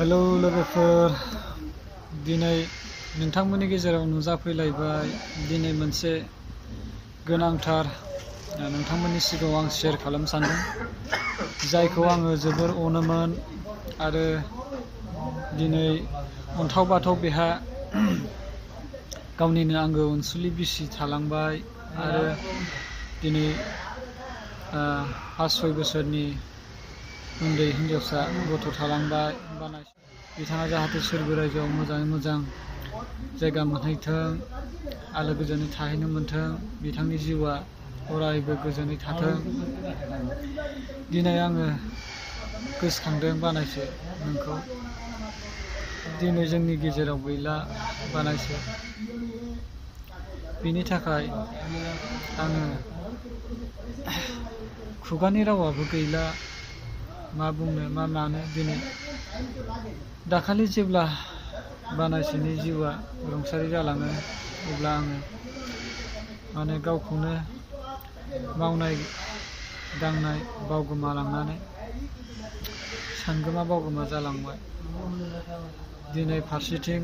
Hello लोगोफोर, दिनै नोंथांमोननि गेजेराव नुजाफैलायबाय। दिनै मोनसे गोनांथार नोंथांमोननि सिगाङाव आं शेयार खालामनो सानदों, जायखौ आङो जोबोर अनोमोन आरो दिनै अन्थाव बाथाव बेहा गावनिनो आंगो अनसुलि बिसि थालांबाय आरो दिनै 5-6 बोसोरनि उन्दै हिन्जावसा गथ' थालांबाय। बिथाङा जाहाथे सोरगो रायजोआव मोजाङै मोजां जायगा मोनहैथों, आलो गोजोनै थाहैनो मोनथों, बिथांनि जिउआ अरायबो गोजोनै थाथों। दिनै आङो गोसोखांदों बानायसो नोंखौ। दिनै जोंनि गेजेराव गैला बानायसो। बिनि थाखाय आङो खुगानि रावाबो गैला, मा बुंनो मा मानो। दिनै दाखालि जेब्ला बानायसोनि जिउआ रुंसारि जालाङो, अब्ला आङो गावखौनो मावनाय दांनाय बावगोमालांनानै सानगोमा बावगोमा जालांबाय। दिनै फारसेथिं